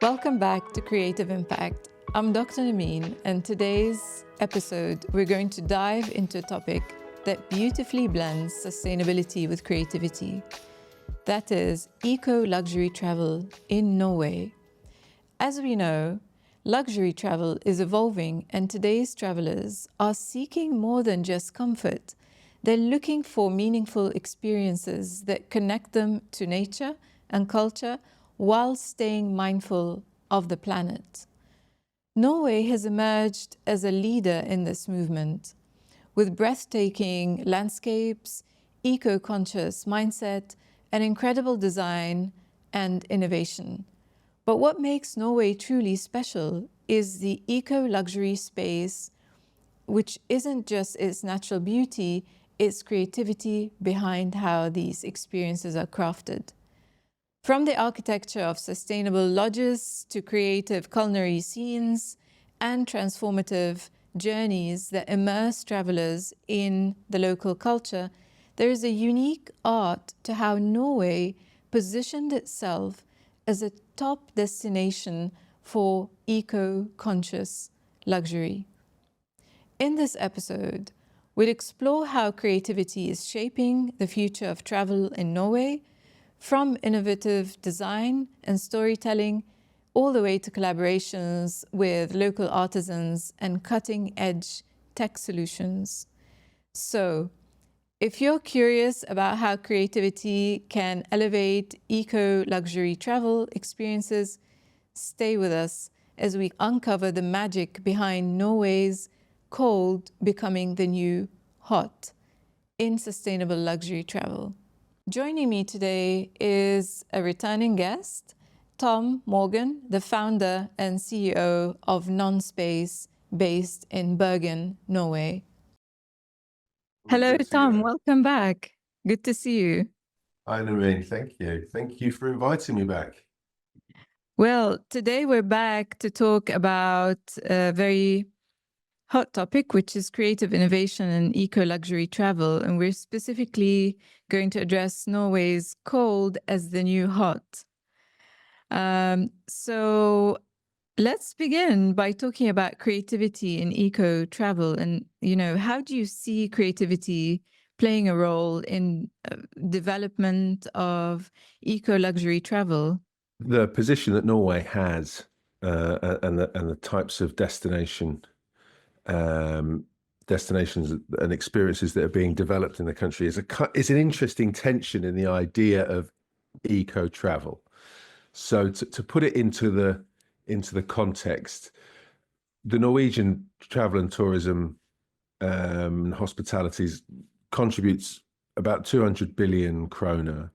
Welcome back to Creative Impact. I'm Dr. Nameen, and today's episode, we're going to dive into a topic that beautifully blends sustainability with creativity. That is eco-luxury travel in Norway. As we know, luxury travel is evolving, and today's travelers are seeking more than just comfort. They're looking for meaningful experiences that connect them to nature and culture while staying mindful of the planet. Norway has emerged as a leader in this movement, with breathtaking landscapes, eco-conscious mindset, and incredible design and innovation. But what makes Norway truly special is the eco-luxury space, which isn't just its natural beauty, it's creativity behind how these experiences are crafted. From the architecture of sustainable lodges to creative culinary scenes and transformative journeys that immerse travelers in the local culture, there is a unique art to how Norway positioned itself as a top destination for eco-conscious luxury. In this episode, we'll explore how creativity is shaping the future of travel in Norway, from innovative design and storytelling all the way to collaborations with local artisans and cutting-edge tech solutions. So, if you're curious about how creativity can elevate eco-luxury travel experiences, stay with us as we uncover the magic behind Norway's cold becoming the new hot in sustainable luxury travel. Joining me today is a returning guest, Tom Morgan, the founder and CEO of NONspace, based in Bergen, Norway. Hello, Tom. Welcome back. Good to see you. Hi, Nameen. Thank you. Thank you for inviting me back. Well, today we're back to talk about a very hot topic, which is creative innovation and eco-luxury travel. And we're specifically going to address Norway's cold as the new hot. So let's begin by talking about creativity in eco-travel. And, how do you see creativity playing a role in development of eco-luxury travel? The position that Norway has and the types of destinations and experiences that are being developed in the country is an interesting tension in the idea of eco travel. So to put it into the context, the Norwegian travel and tourism hospitalities contributes about 200 billion kroner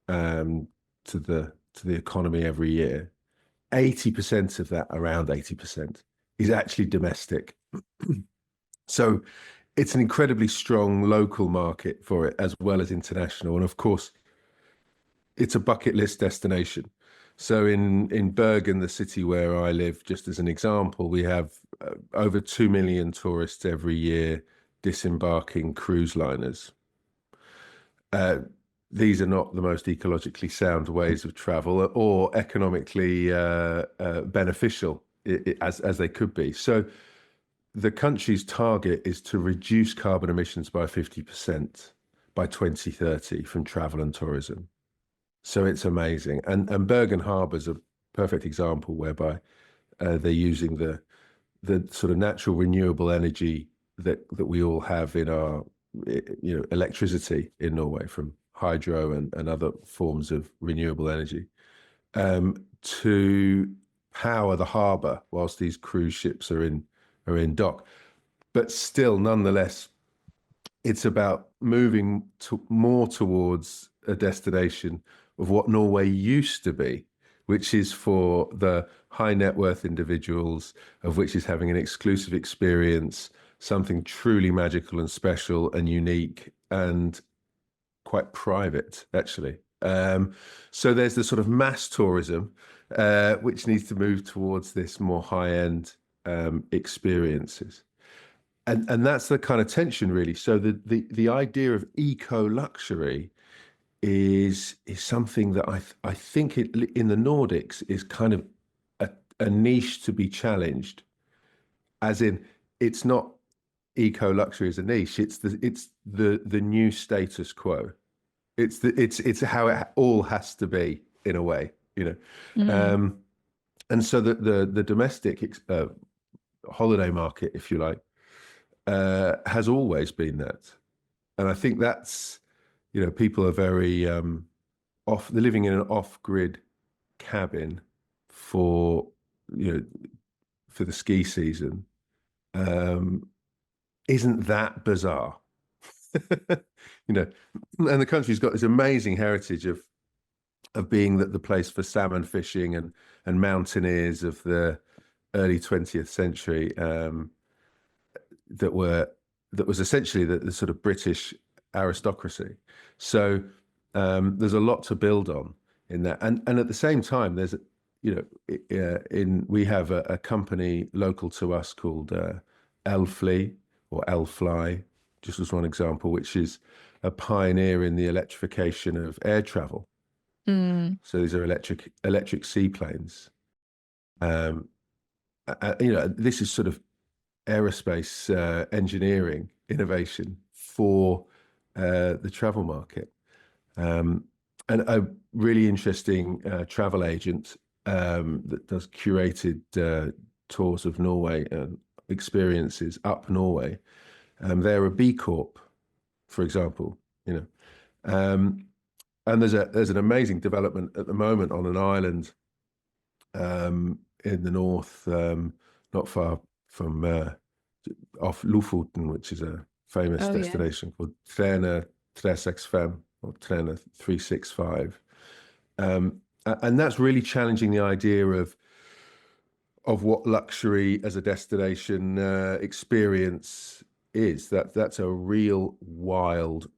to the economy every year. 80% of that, around 80%, is actually domestic. So it's an incredibly strong local market for it, as well as international. And of course, it's a bucket list destination. So in Bergen, the city where I live, just as an example, we have over 2 million tourists every year disembarking cruise liners. These are not the most ecologically sound ways of travel or economically beneficial as they could be. So the country's target is to reduce carbon emissions by 50% by 2030 from travel and tourism. So it's amazing. And Bergen Harbour is a perfect example whereby they're using the sort of natural renewable energy that we all have in our electricity in Norway from hydro and other forms of renewable energy to power the harbour whilst these cruise ships are in dock. But still, nonetheless, it's about moving more towards a destination of what Norway used to be, which is for the high net worth individuals, of which is having an exclusive experience, something truly magical and special and unique and quite private, actually. So there's the sort of mass tourism, which needs to move towards this more high-end experiences. And that's the kind of tension, really. So the idea of eco-luxury is something that I think in the Nordics is kind of a niche to be challenged, as in it's not eco luxury as a niche. It's the new status quo. It's how it all has to be in a way, you know. Mm. And so the domestic holiday market, if you like, has always been that. And I think that's, you know, people are very they're living in an off-grid cabin for, you know, for the ski season. Isn't that bizarre? You know, and the country's got this amazing heritage of being the place for salmon fishing and mountaineers of the early 20th century, that was essentially the sort of British aristocracy. So there's a lot to build on in that, and at the same time, there's, you know, we have a company local to us called Elfly or Elfly, just as one example, which is a pioneer in the electrification of air travel. Mm. So these are electric seaplanes. You know, this is sort of aerospace engineering innovation for the travel market. And a really interesting travel agent that does curated tours of Norway and experiences up Norway. They're a B Corp, for example, you know. And there's an amazing development at the moment on an island in the north, not far from off Lofoten, which is a famous destination called Træna 365 or Træna 365. And that's really challenging the idea of what luxury as a destination experience is. That's a real wild,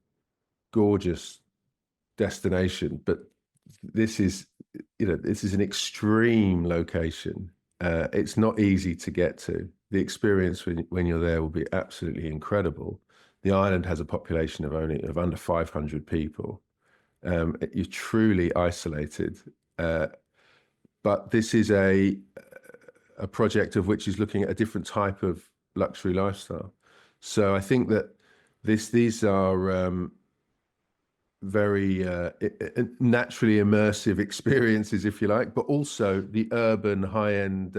gorgeous destination, but this is, you know, this is an extreme location. It's not easy to get to. The experience when you're there will be absolutely incredible. The island has a population of under 500 people. You're truly isolated. But this is a project of which is looking at a different type of luxury lifestyle. So I think that these are very naturally immersive experiences, if you like, but also the urban high-end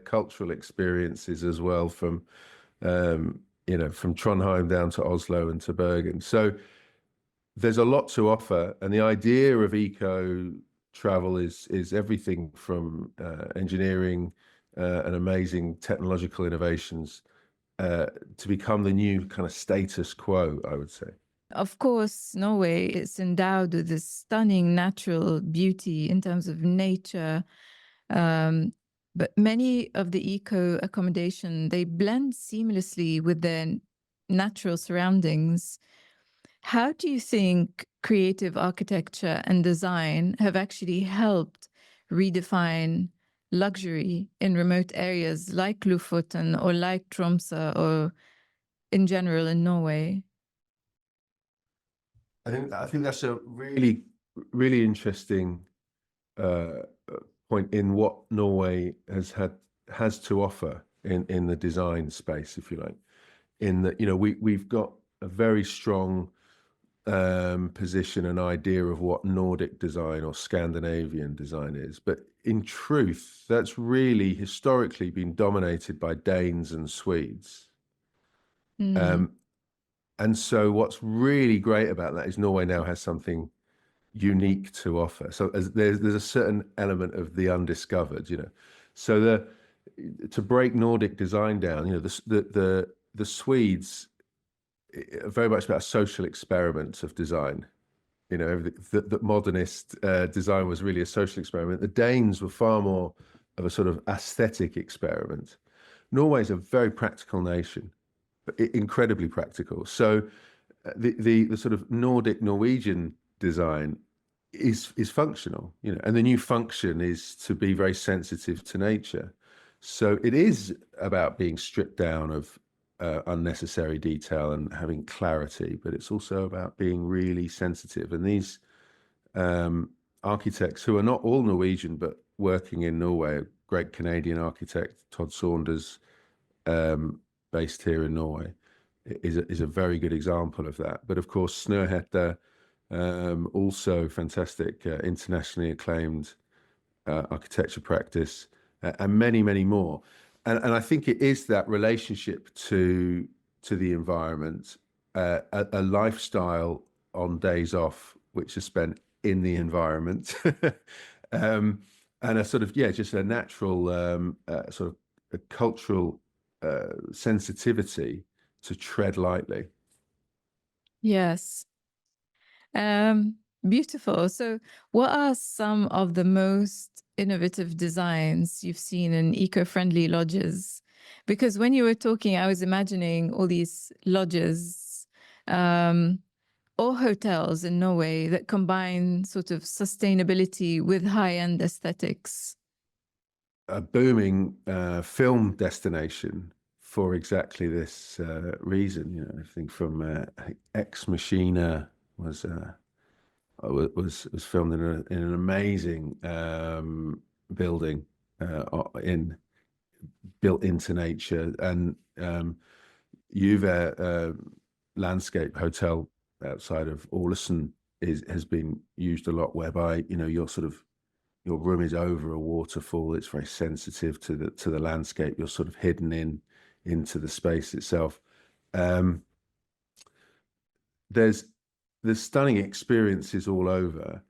cultural experiences as well, from you know, from Trondheim down to Oslo and to Bergen. So there's a lot to offer, and the idea of eco travel is everything from engineering and amazing technological innovations to become the new kind of status quo, I would say. Of course, Norway is endowed with this stunning natural beauty in terms of nature. But many of the eco accommodation, they blend seamlessly with their natural surroundings. How do you think creative architecture and design have actually helped redefine luxury in remote areas like Lofoten or like Tromsø, or in general in Norway? I think that's a really, really interesting point in what Norway has to offer in the design space, if you like. In that, you know, we've got a very strong position and idea of what Nordic design or Scandinavian design is, but in truth, that's really historically been dominated by Danes and Swedes. And so what's really great about that is Norway now has something unique to offer. So there's a certain element of the undiscovered, you know. So to break Nordic design down, you know, the Swedes are very much about a social experiment of design. You know, the modernist design was really a social experiment. The Danes were far more of a sort of aesthetic experiment. Norway is a very practical nation, incredibly practical. So the sort of Norwegian design is functional, you know, and the new function is to be very sensitive to nature. So it is about being stripped down of unnecessary detail and having clarity, but it's also about being really sensitive. And these architects, who are not all Norwegian but working in Norway, are great Canadian architect, Todd Saunders, based here in Norway, is a very good example of that. But of course, Snøhetta, also fantastic, internationally acclaimed architecture practice, and many, many more. And I think it is that relationship to the environment, a lifestyle on days off which is spent in the environment, and a sort of, yeah, just a natural sort of a cultural sensitivity to tread lightly. Yes. Beautiful. So, what are some of the most innovative designs you've seen in eco-friendly lodges? Because when you were talking, I was imagining all these lodges or hotels in Norway that combine sort of sustainability with high-end aesthetics. A booming film destination for exactly this reason. You know, I think from Ex Machina was filmed in an amazing building built into nature, and Juve landscape hotel outside of Ålesund has been used a lot, whereby, you know, your room is over a waterfall. It's very sensitive to the landscape. You're sort of hidden into the space itself. There's stunning experiences all over,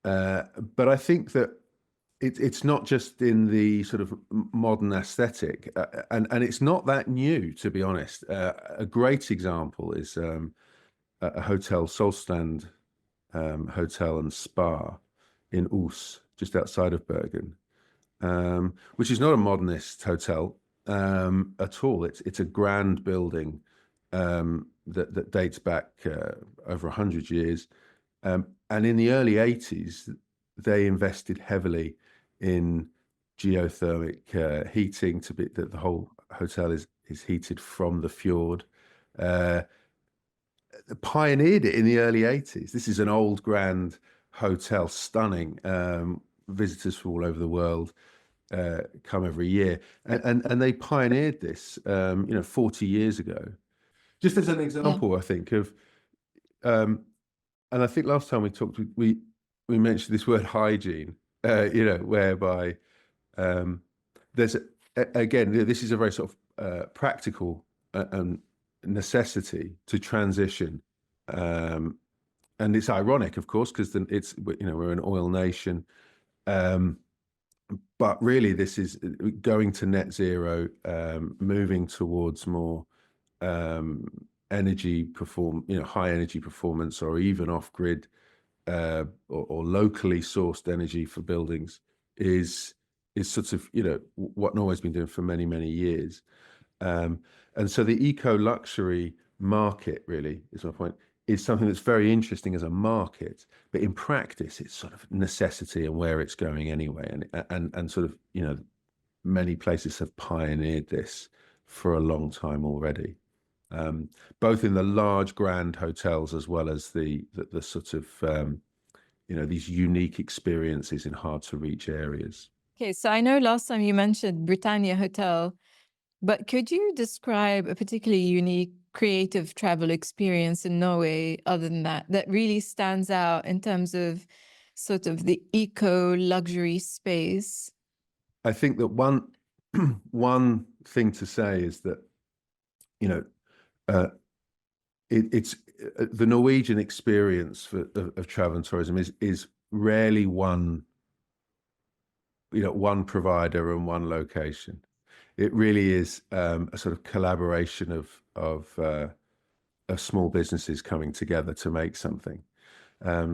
but I think that it's not just in the sort of modern aesthetic, and it's not that new, to be honest. A great example is a hotel, Solstrand Hotel and Spa in Os, just outside of Bergen, which is not a modernist hotel at all. It's a grand building that dates back over 100 years. And in the early 80s, they invested heavily in geothermic heating, to be that the whole hotel is heated from the fjord. Pioneered it in the early 80s. This is an old grand hotel, stunning. Visitors from all over the world come every year, and they pioneered this 40 years ago. Just as an example, yeah. I think of and I think last time we talked, we mentioned this word hygiene, whereby there's again, this is a very sort of practical necessity to transition, and it's ironic, of course, because then it's, we're an oil nation, but really this is going to net zero, moving towards more high energy performance, or even off grid or locally sourced energy for buildings is sort of what Norway's been doing for many, many years. And so the eco luxury market, really, is my point, is something that's very interesting as a market, but in practice it's sort of necessity and where it's going anyway, and sort of many places have pioneered this for a long time already, both in the large grand hotels as well as the sort of these unique experiences in hard to reach areas. Okay, so I know last time you mentioned Britannia Hotel, but could you describe a particularly unique creative travel experience in Norway other than that really stands out in terms of sort of the eco luxury space? I think that one thing to say is that it's the Norwegian experience of travel and tourism is rarely one provider and one location. It really is a sort of collaboration of small businesses coming together to make something.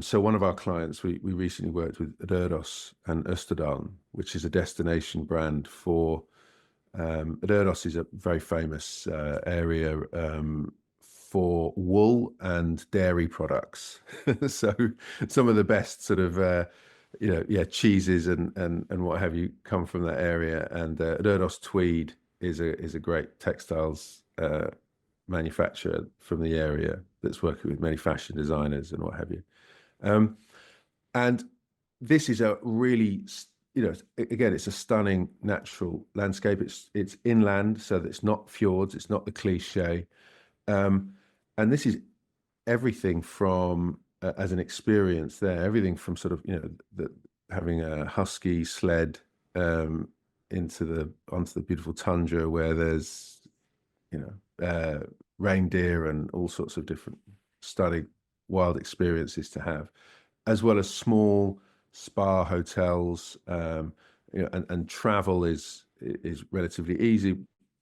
So one of our clients, we recently worked with Røros and Østerdalen, which is a destination brand for Røros is a very famous area for wool and dairy products. So some of the best sort of cheeses and what have you come from that area. And Røros Tweed is a great textiles manufacturer from the area that's working with many fashion designers and what have you. And this is a really you know, again, it's a stunning natural landscape. It's inland, so that it's not fjords, it's not the cliche. And this is everything from as an experience there, everything from sort of, you know, having a husky sled onto the beautiful tundra where there's, you know, reindeer and all sorts of different stunning wild experiences to have, as well as small spa hotels. You know, and travel is relatively easy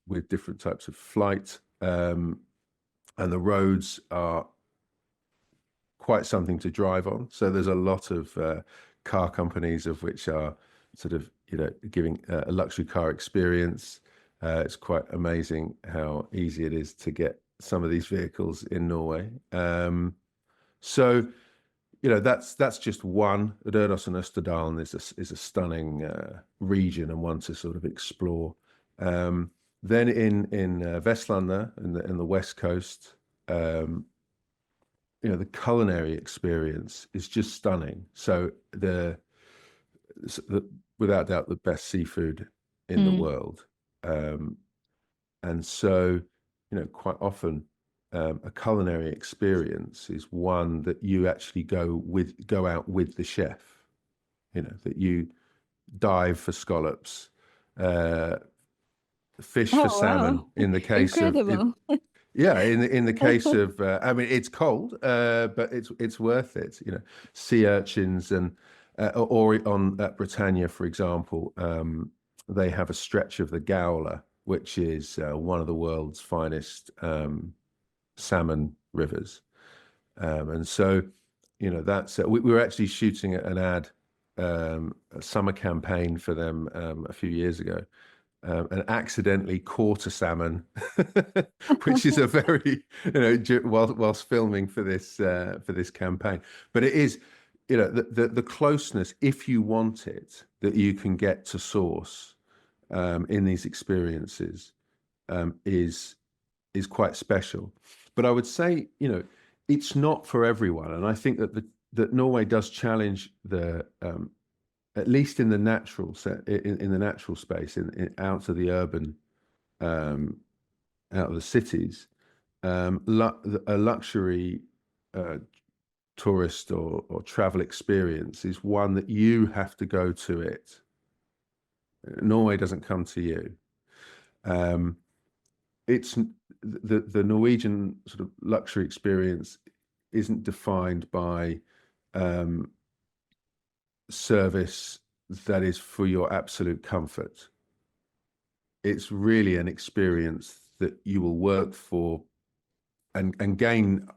with different types of flight, and the roads are quite something to drive on. So there's a lot of car companies of which are sort of, you know, giving a luxury car experience. It's quite amazing how easy it is to get some of these vehicles in Norway. So, you know, that's just one. Røros and Østerdalen is a stunning region and one to sort of explore. Then in Vestlandet, in the west coast, you know, the culinary experience is just stunning. So without doubt the best seafood in the world. And so, you know, quite often a culinary experience is one that you actually go out with the chef, you know, that you dive for scallops, fish for salmon in the case Incredible. yeah, in the case of, I mean, it's cold, but it's worth it. You know, sea urchins and or at Britannia, for example, they have a stretch of the Gowler, which is one of the world's finest salmon rivers, and so, you know, that's we were actually shooting an ad, a summer campaign for them a few years ago. And accidentally caught a salmon, which is a very, you know, whilst filming for this campaign. But it is, you know, the closeness, if you want it, that you can get to source in these experiences is quite special. But I would say, you know, it's not for everyone, and I think that Norway does challenge the at least in the natural in the natural space, out of the urban, out of the cities, a luxury tourist or travel experience is one that you have to go to it. Norway doesn't come to you. It's the Norwegian sort of luxury experience isn't defined by service that is for your absolute comfort. It's really an experience that you will work for and gain,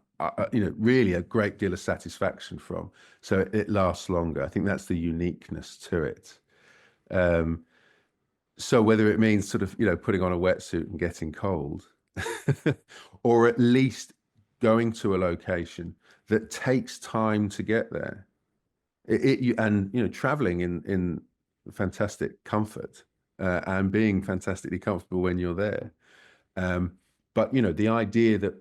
you know, really a great deal of satisfaction from. So it lasts longer. I think that's the uniqueness to it. So whether it means sort of, you know, putting on a wetsuit and getting cold, or at least going to a location that takes time to get there, and, you know, traveling in fantastic comfort and being fantastically comfortable when you're there. But, you know, the idea that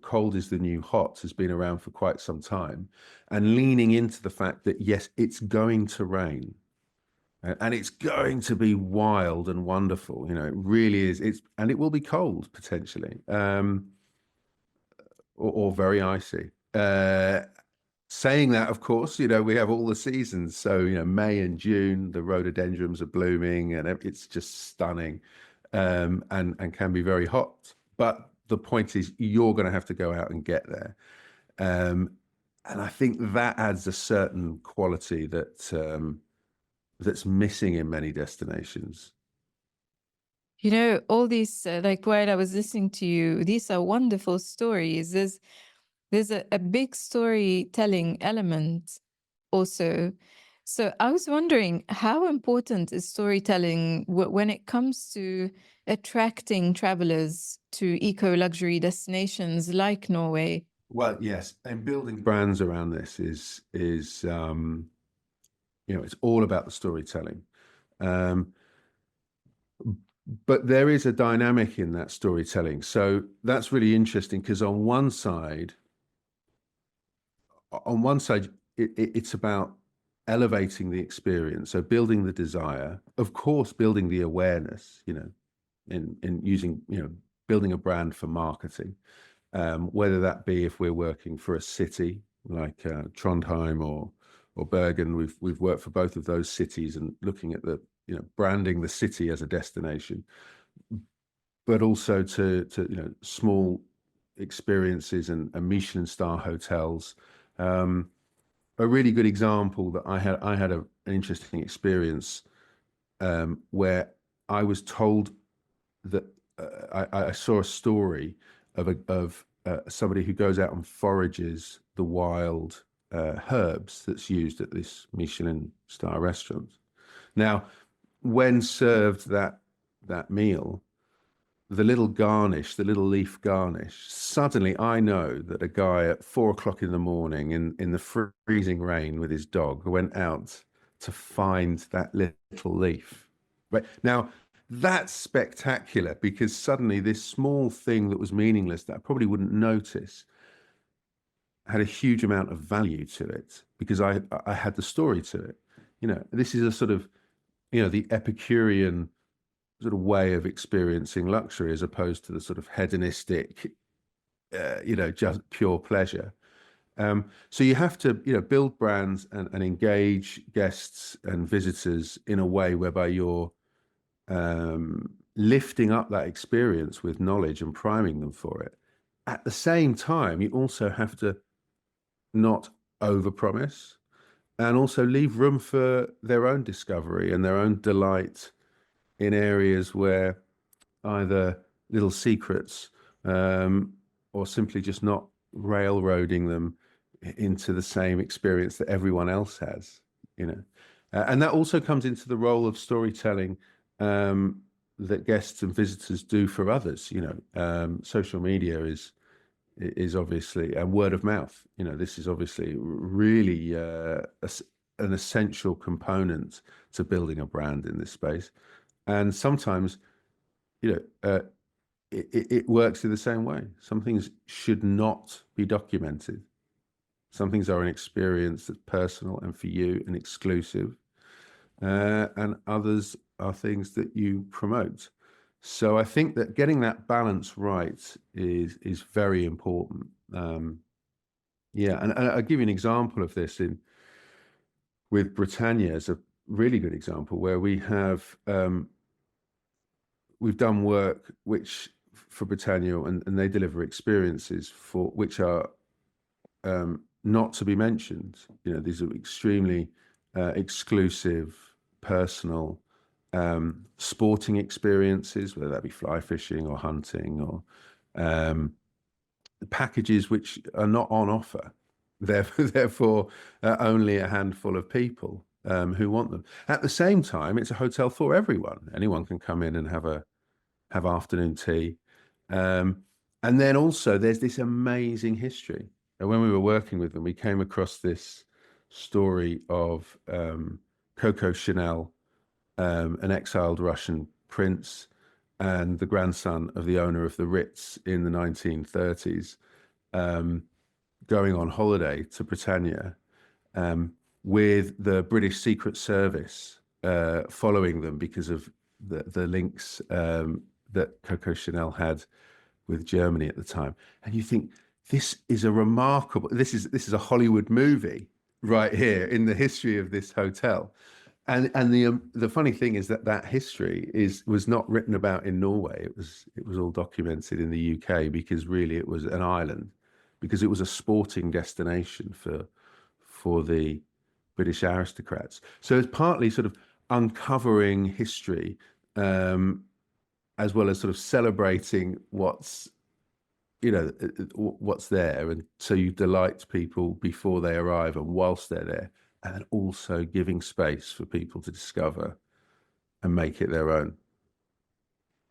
cold is the new hot has been around for quite some time, and leaning into the fact that, yes, it's going to rain and it's going to be wild and wonderful. You know, it really is. And it will be cold potentially, or very icy. Saying that, of course, you know, we have all the seasons. So, you know, May and June, the rhododendrons are blooming and it's just stunning, and can be very hot. But the point is, you're going to have to go out and get there. And I think that adds a certain quality that that's missing in many destinations. You know, all these, like while I was listening to you, these are wonderful stories. There's a big storytelling element also. So I was wondering, how important is storytelling when it comes to attracting travelers to eco-luxury destinations like Norway? Well, yes, and building brands around this is you know, it's all about the storytelling. But there is a dynamic in that storytelling. So that's really interesting because on one side, it's about elevating the experience, so building the desire, of course, building the awareness, in using, building a brand for marketing, whether that be if we're working for a city like Trondheim or Bergen. We've worked for both of those cities and looking at the, branding the city as a destination, but also to small experiences and Michelin star hotels. A really good example that I had an interesting experience where I was told that I saw a story of somebody who goes out and forages the wild herbs that's used at this Michelin star restaurant. Now, when served that meal, the little garnish, the little leaf garnish, suddenly I know that a guy at 4 o'clock in the morning in the freezing rain with his dog went out to find that little leaf. Right now, that's spectacular, because suddenly this small thing that was meaningless, that I probably wouldn't notice, had a huge amount of value to it because I had the story to it. This is a sort of, the Epicurean sort of way of experiencing luxury, as opposed to the sort of hedonistic, just pure pleasure. So you have to, build brands and engage guests and visitors in a way whereby you're lifting up that experience with knowledge and priming them for it. At the same time, you also have to not overpromise, and also leave room for their own discovery and their own delight in areas where either little secrets or simply just not railroading them into the same experience that everyone else has, and that also comes into the role of storytelling that guests and visitors do for others. Social media is obviously, and word of mouth, this is obviously really an essential component to building a brand in this space. And sometimes, it works in the same way. Some things should not be documented. Some things are an experience that's personal and for you and exclusive, and others are things that you promote. So I think that getting that balance right is very important. Yeah, and I'll give you an example of this with Britannia as a really good example, where we have we've done work which for Britannia, and they deliver experiences for which are not to be mentioned. These are extremely exclusive, personal, sporting experiences, whether that be fly fishing or hunting, or packages which are not on offer. Therefore, only a handful of people who want them. At the same time, it's a hotel for everyone. Anyone can come in and have afternoon tea. And then also there's this amazing history. And when we were working with them, we came across this story of Coco Chanel, an exiled Russian prince and the grandson of the owner of the Ritz in the 1930s, going on holiday to Britannia, with the British Secret Service following them because of the links that Coco Chanel had with Germany at the time. And you think, this is a remarkable, this is a Hollywood movie right here in the history of this hotel. And the funny thing is that history was not written about in Norway. It was all documented in the UK, because really it was an island, because it was a sporting destination for the British aristocrats. So it's partly sort of uncovering history, as well as sort of celebrating what's there, and so you delight people before they arrive and whilst they're there, and then also giving space for people to discover and make it their own.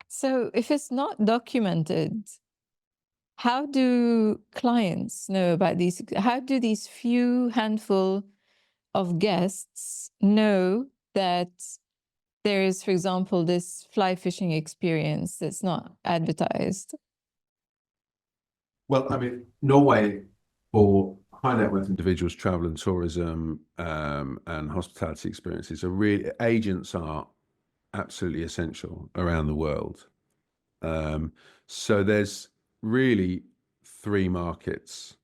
So if it's not documented, how do clients know about these? How do these few handful of guests know that there is, for example, this fly fishing experience that's not advertised? Well, I mean, Norway, for high net worth individuals, travel and tourism, and hospitality experiences are really, agents are absolutely essential around the world. So there's really three markets,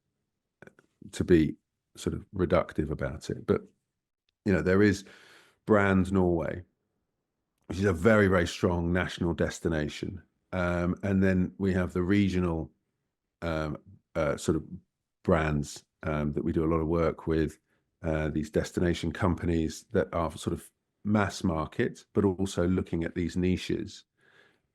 to be sort of reductive about it. But, there is brand Norway, which is a very, very strong national destination. And then we have the regional sort of brands that we do a lot of work with, these destination companies that are sort of mass market, but also looking at these niches.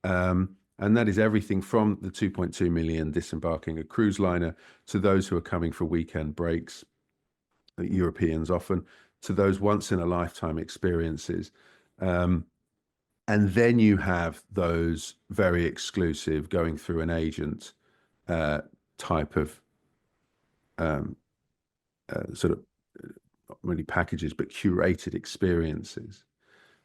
And that is everything from the 2.2 million disembarking a cruise liner to those who are coming for weekend breaks, Europeans often, to those once in a lifetime experiences. And then you have those very exclusive, going through an agent type of sort of not really packages, but curated experiences.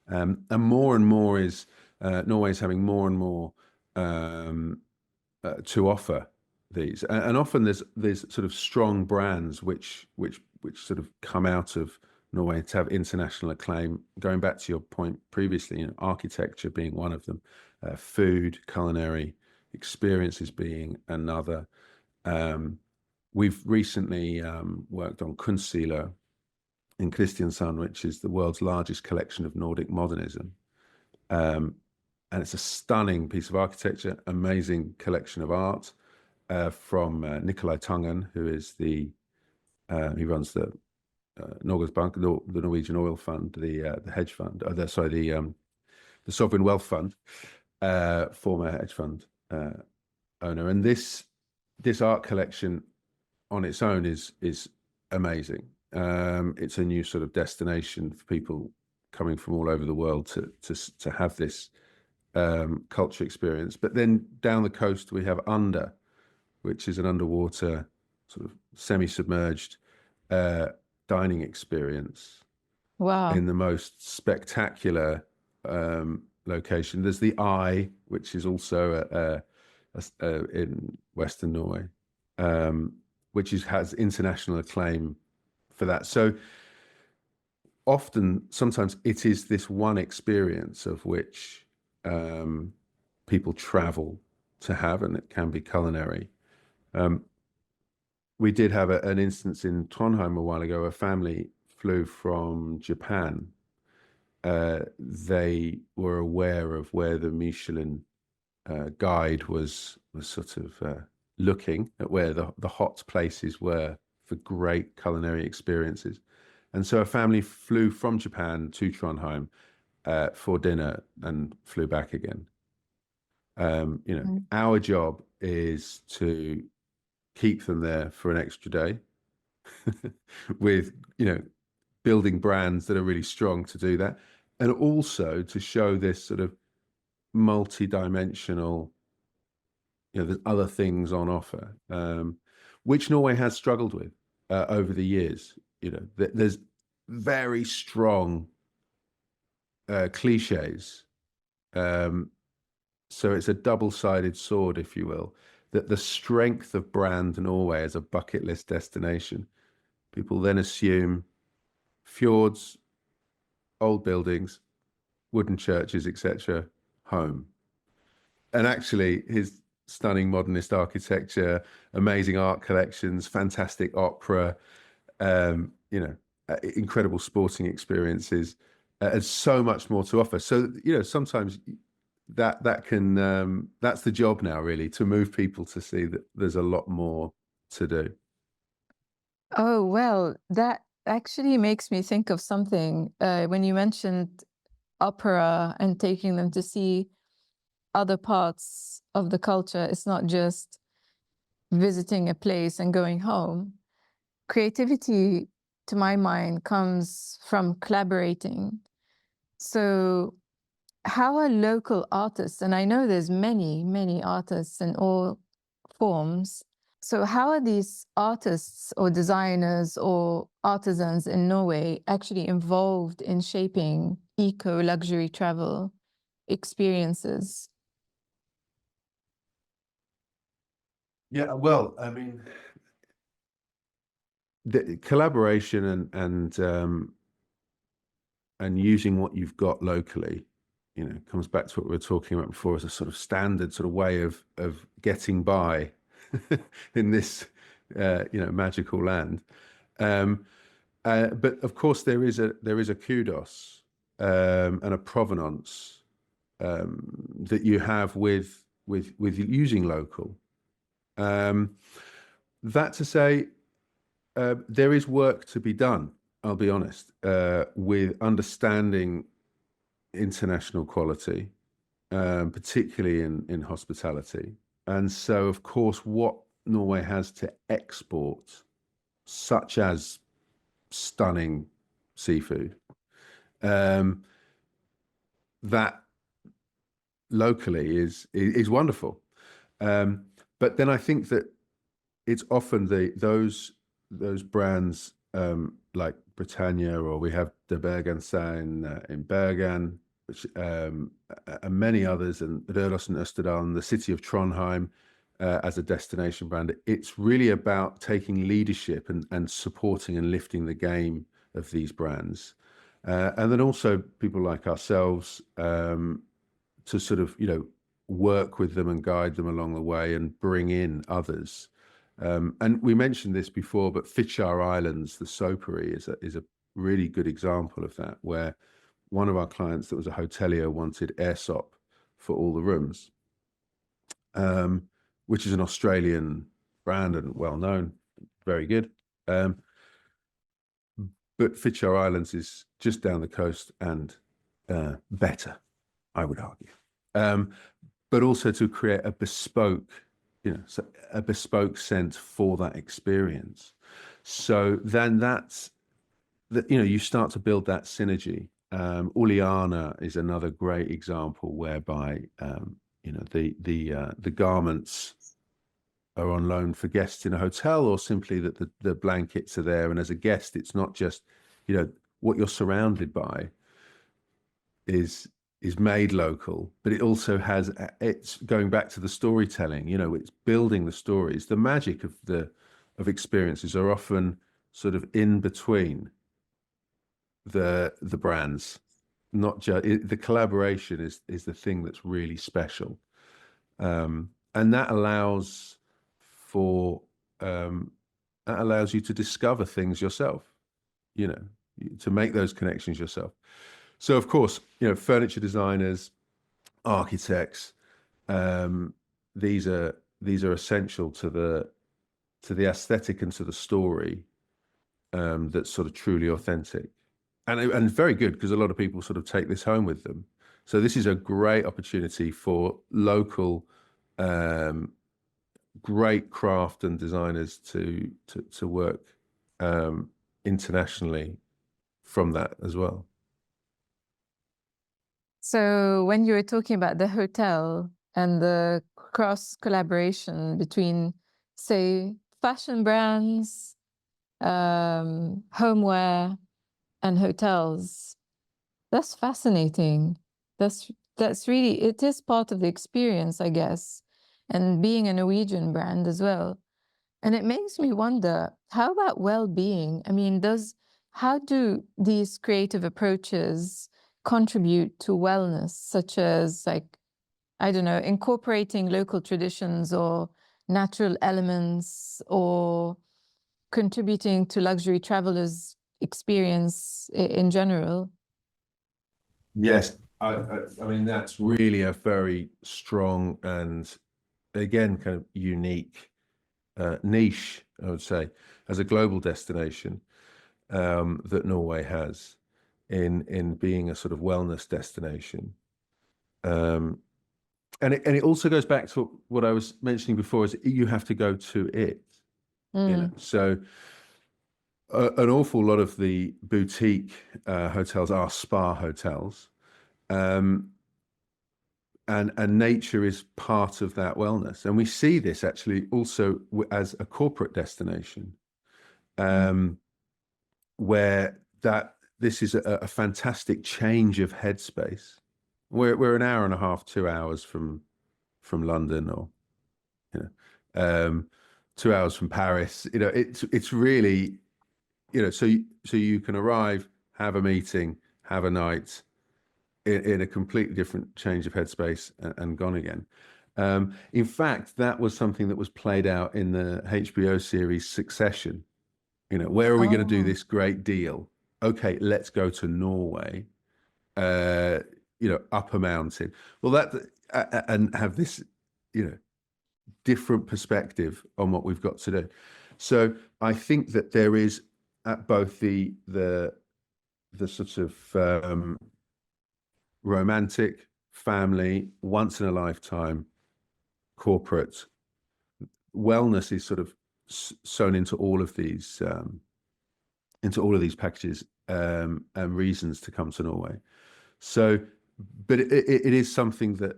And more is Norway is having more and more to offer these, and often there's sort of strong brands which sort of come out of Norway to have international acclaim. Going back to your point previously, architecture being one of them, food, culinary experiences being another. We've recently worked on Kunstsilo in Kristiansand, which is the world's largest collection of Nordic modernism. And it's a stunning piece of architecture, amazing collection of art from Nikolai Tangen, who is he runs the Norges Bank, the Norwegian Oil Fund, the hedge fund, the Sovereign Wealth Fund, former hedge fund owner. And this art collection on its own is amazing. It's a new sort of destination for people coming from all over the world to have this culture experience. But then down the coast we have Under, which is an underwater sort of semi-submerged dining experience. Wow. In the most spectacular location. There's the Eye, which is also in Western Norway, which has international acclaim for that. So sometimes it is this one experience of which people travel to have, and it can be culinary. We did have an instance in Trondheim a while ago. A family flew from Japan. They were aware of where the Michelin guide was sort of looking at where the hot places were for great culinary experiences. And so a family flew from Japan to Trondheim for dinner and flew back again. Our job is to keep them there for an extra day with, building brands that are really strong to do that. And also to show this sort of multi-dimensional, there's other things on offer, which Norway has struggled with over the years. There's very strong cliches. So it's a double-sided sword, if you will, that the strength of brand Norway as a bucket list destination, people then assume fjords, old buildings, wooden churches, etc., home. And actually, his stunning modernist architecture, amazing art collections, fantastic opera, incredible sporting experiences, and so much more to offer. So, sometimes that can that's the job now, really, to move people to see that there's a lot more to do. Oh, well, that actually makes me think of something. When you mentioned opera and taking them to see other parts of the culture, it's not just visiting a place and going home. Creativity, to my mind, comes from collaborating. So how are local artists, and I know there's many, many artists in all forms, so how are these artists or designers or artisans in Norway actually involved in shaping eco-luxury travel experiences? Yeah, well, I mean, the collaboration and using what you've got locally, you know, comes back to what we were talking about before as a sort of standard sort of way of getting by in this you know, magical land. But of course there is a kudos and a provenance that you have with using local. That to say, there is work to be done, I'll be honest, with understanding international quality, particularly in hospitality. And so, of course, what Norway has to export, such as stunning seafood, that locally is wonderful. But then I think that it's often those brands like Britannia, or we have De Bergenstein in Bergen, which and many others, and Røros and Østerdalen, the city of Trondheim as a destination brand. It's really about taking leadership and supporting and lifting the game of these brands, and then also people like ourselves to sort of, you know, work with them and guide them along the way and bring in others. And we mentioned this before, but Fitjar Islands, the soapery, is a really good example of that, where one of our clients that was a hotelier wanted airsoap for all the rooms, which is an Australian brand and well known, very good. But Fitjar Islands is just down the coast and better, I would argue. But also to create a bespoke, you know, so a bespoke scent for that experience. So then that's that, you know, you start to build that synergy. Uliana is another great example whereby you know, the garments are on loan for guests in a hotel, or simply that the blankets are there, and as a guest, it's not just, you know, what you're surrounded by is made local, but it also has, it's going back to the storytelling, you know, it's building the stories. The magic of experiences are often sort of in between the brands, not just the collaboration is the thing that's really special. And that allows for that allows you to discover things yourself, you know, to make those connections yourself. So of course, you know, furniture designers, architects, these are essential to the aesthetic and to the story, that's sort of truly authentic, and very good, because a lot of people sort of take this home with them. So this is a great opportunity for local, great craft and designers to work internationally from that as well. So when you were talking about the hotel and the cross collaboration between, say, fashion brands, homeware, and hotels, that's fascinating. That's really, it is part of the experience, I guess, and being a Norwegian brand as well. And it makes me wonder, how about well-being? I mean, how do these creative approaches contribute to wellness, such as, like, I don't know, incorporating local traditions or natural elements, or contributing to luxury travelers' experience in general? Yes, I mean, that's really a very strong and, again, kind of unique niche, I would say, as a global destination, that Norway has in being a sort of wellness destination. And it also goes back to what I was mentioning before, is you have to go to it. You know, so an awful lot of the boutique hotels are spa hotels, and nature is part of that wellness, and we see this actually also as a corporate destination, where this is a fantastic change of headspace. We're an hour and a half, 2 hours from London, or, you know, 2 hours from Paris. You know, it's really so you can arrive, have a meeting, have a night in a completely different change of headspace and gone again. In fact, that was something that was played out in the HBO series Succession. Where are we going to do Oh, this great deal? Okay, let's go to Norway, up a mountain. Well, and have this, different perspective on what we've got to do. So I think that there is at both the sort of romantic, family, once in a lifetime, corporate wellness is sort of sewn into all of these packages, and reasons to come to Norway. So, but it is something that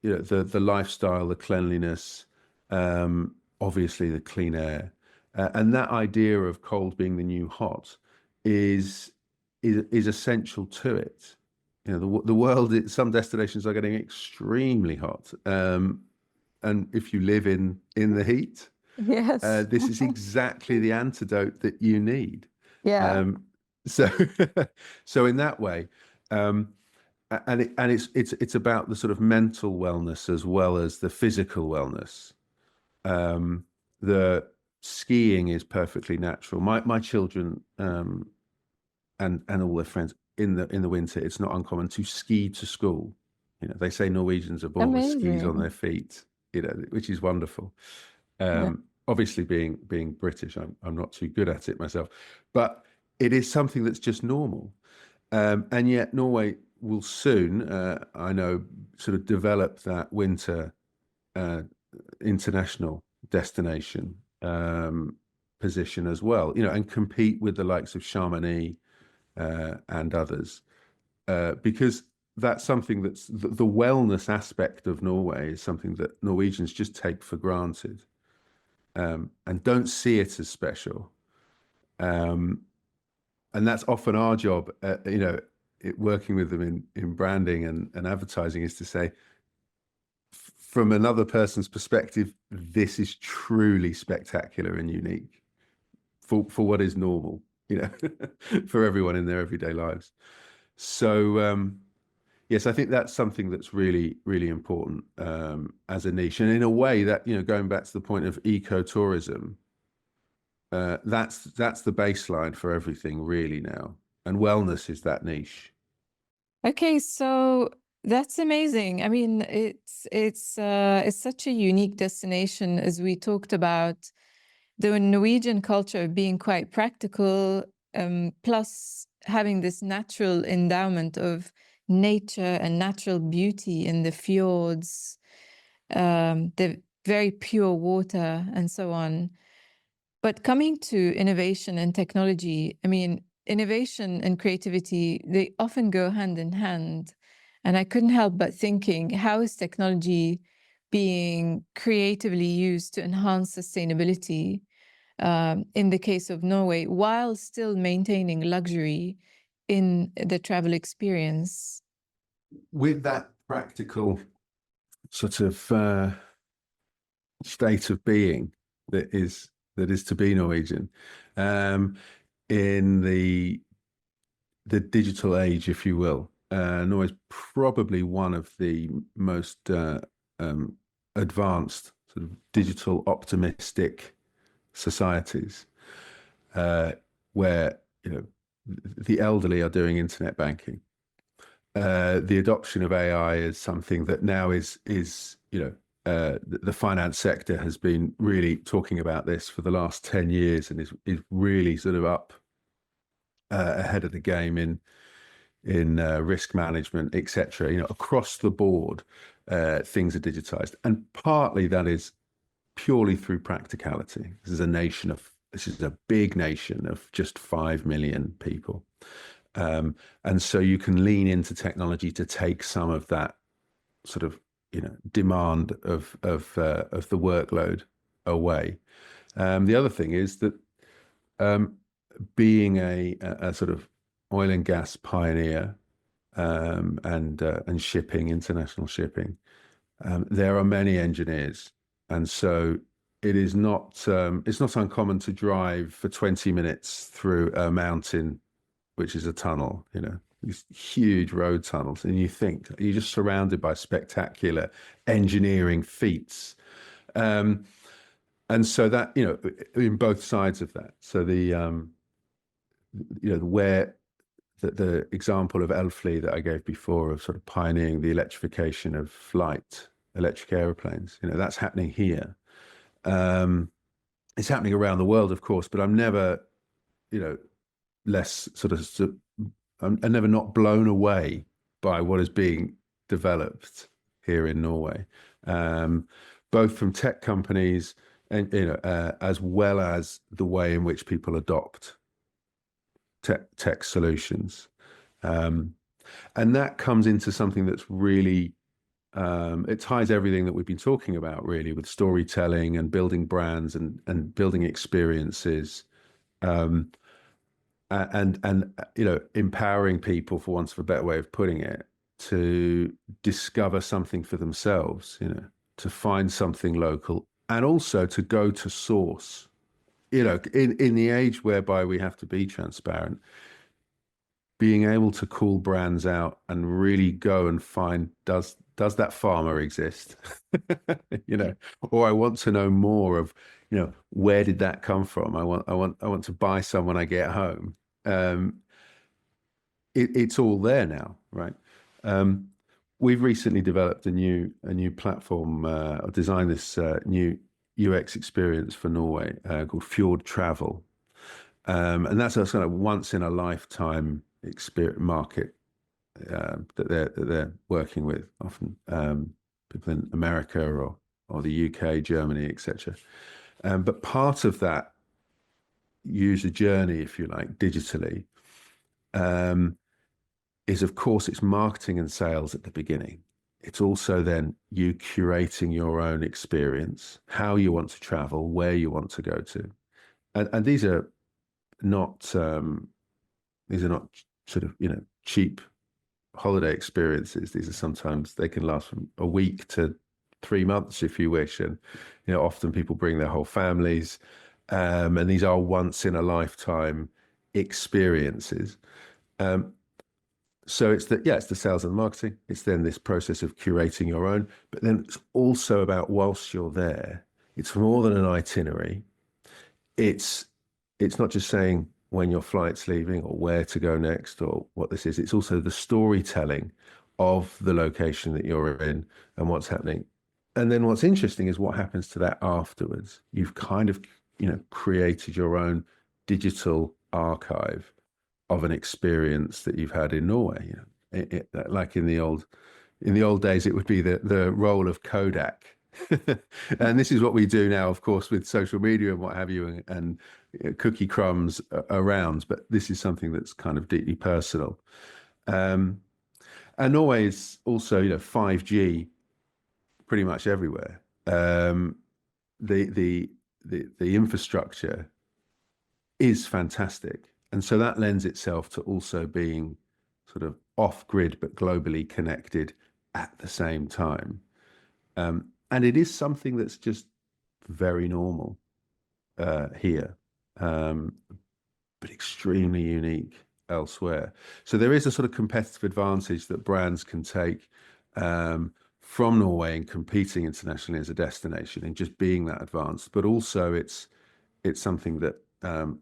the lifestyle, the cleanliness, obviously the clean air, and that idea of cold being the new hot is essential to it. The world, some destinations are getting extremely hot, and if you live in the heat, yes. this is exactly the antidote that you need. Yeah. So, so in that way, and it's about the sort of mental wellness as well as the physical wellness. The skiing is perfectly natural. My children, and all their friends in the winter, it's not uncommon to ski to school. They say Norwegians are born with skis on Amazing. their feet, which is wonderful. Yeah. Obviously, being British, I'm not too good at it myself, but it is something that's just normal. And yet Norway will soon, I know, sort of develop that winter international destination position as well, and compete with the likes of Chamonix and others, because that's something that's the wellness aspect of Norway is something that Norwegians just take for granted, and don't see it as special. And that's often our job, working with them in branding and advertising, is to say, from another person's perspective, this is truly spectacular and unique for what is normal, for everyone in their everyday lives. So, yes, I think that's something that's really, really important, as a niche. And in a way that, going back to the point of ecotourism, that's the baseline for everything really now. And wellness is that niche. Okay, so that's amazing. I mean, it's such a unique destination, as we talked about, the Norwegian culture of being quite practical, plus having this natural endowment of nature and natural beauty in the fjords, the very pure water, and so on. But coming to innovation and technology, I mean, innovation and creativity, they often go hand in hand. And I couldn't help but thinking, how is technology being creatively used to enhance sustainability, in the case of Norway, while still maintaining luxury in the travel experience? With that practical sort of state of being that is to be Norwegian, in the digital age, if you will. Norway is probably one of the most advanced sort of digital optimistic societies, where the elderly are doing internet banking. The adoption of AI is something that now is the finance sector has been really talking about this for the last 10 years and is really sort of up ahead of the game in risk management, etc. Across the board, things are digitized, and partly that is purely through practicality. This is a big nation of just 5 million people, and so you can lean into technology to take some of that sort of demand of the workload away. The other thing is that, being a sort of oil and gas pioneer, and shipping, international shipping, there are many engineers, and so it is not it's not uncommon to drive for 20 minutes through a mountain, which is a tunnel, you know, these huge road tunnels, and you think you're just surrounded by spectacular engineering feats. And so that, you know, in both sides of that. So you know, where the example of Elfly that I gave before of sort of pioneering the electrification of flight, electric aeroplanes, you know, that's happening here. It's happening around the world, of course, but I'm never, you know, I'm never not blown away by what is being developed here in Norway, both from tech companies and, you know, as well as the way in which people adopt tech solutions. And that comes into something that's really, it ties everything that we've been talking about really with storytelling and building brands and building experiences, and you know, empowering people, for want of a better way of putting it, to discover something for themselves, you know, to find something local and also to go to source. You know, in the age whereby we have to be transparent, being able to call brands out and really go and find, does that farmer exist? You know, or I want to know more of, you know, where did that come from? I want to buy some when I get home. It's all there now, right? We've recently developed a new platform, or designed this new UX experience for Norway called Fjord Travel, and that's a sort of once in a lifetime experience market that they're working with, often people in America or the UK, Germany, etc. But part of that user journey, if you like, digitally, is of course it's marketing and sales at the beginning. It's also then you curating your own experience, how you want to travel, where you want to go to, and these are not sort of, you know, cheap holiday experiences. These are sometimes, they can last from a week to 3 months if you wish, and you know, often people bring their whole families, and these are once in a lifetime experiences. So it's the sales and marketing. It's then this process of curating your own, but then it's also about, whilst you're there, it's more than an itinerary. It's not just saying when your flight's leaving or where to go next or what this is. It's also the storytelling of the location that you're in and what's happening. And then what's interesting is what happens to that afterwards. You've kind of, you know, created your own digital archive of an experience that you've had in Norway. You know, like in the old days, it would be the role of Kodak. And this is what we do now, of course, with social media and what have you, and cookie crumbs around. But this is something that's kind of deeply personal. And Norway is also, you know, 5G pretty much everywhere. The infrastructure is fantastic, and so that lends itself to also being sort of off-grid but globally connected at the same time. And it is something that's just very normal here, but extremely unique elsewhere. So there is a sort of competitive advantage that brands can take from Norway and competing internationally as a destination and just being that advanced. But also it's something that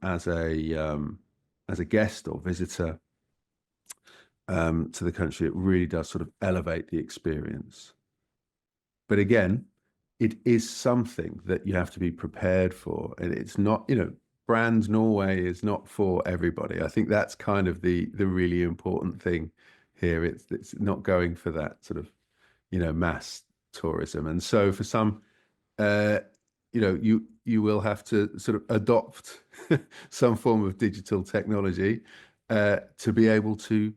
as a guest or visitor to the country, it really does sort of elevate the experience. But again, it is something that you have to be prepared for. And it's not, you know, brand Norway is not for everybody. I think that's kind of the really important thing here. It's not going for that sort of, you know, mass tourism. And so for some, you know, you will have to sort of adopt some form of digital technology to be able to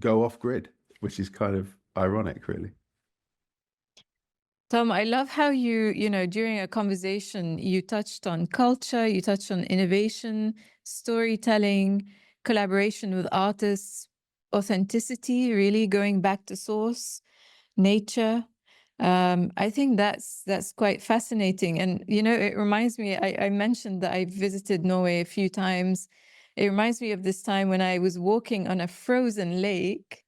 go off grid, which is kind of ironic, really. Tom, I love how you know, during a conversation, you touched on culture, you touched on innovation, storytelling, collaboration with artists, authenticity, really going back to source, nature. I think that's quite fascinating. And, you know, it reminds me, I mentioned that I visited Norway a few times. It reminds me of this time when I was walking on a frozen lake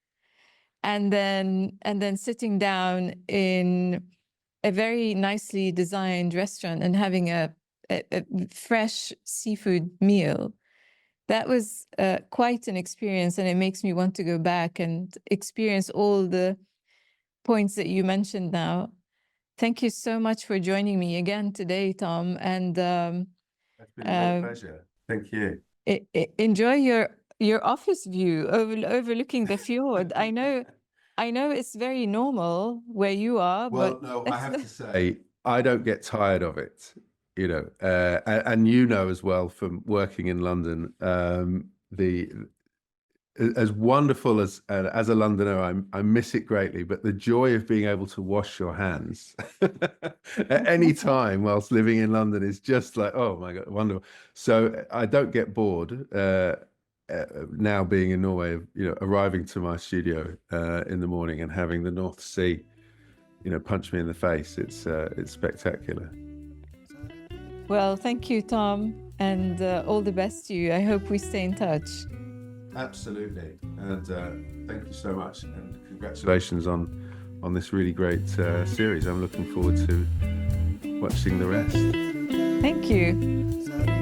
and then sitting down in a very nicely designed restaurant and having a fresh seafood meal. That was quite an experience, and it makes me want to go back and experience all the points that you mentioned now. Thank you so much for joining me again today, Tom. And It's been a real pleasure. Thank you. Enjoy your office view overlooking the fjord. I know it's very normal where you are, Well, but no, I have to say, I don't get tired of it, you know, and you know as well from working in London, as wonderful as a Londoner, I miss it greatly. But the joy of being able to wash your hands at any time whilst living in London is just like, oh my God, wonderful. So I don't get bored now being in Norway, you know, arriving to my studio in the morning and having the North Sea, you know, punch me in the face. It's spectacular. Well, thank you, Tom, and all the best to you. I hope we stay in touch. Absolutely, and thank you so much, and congratulations on this really great series. I'm looking forward to watching the rest. Thank you.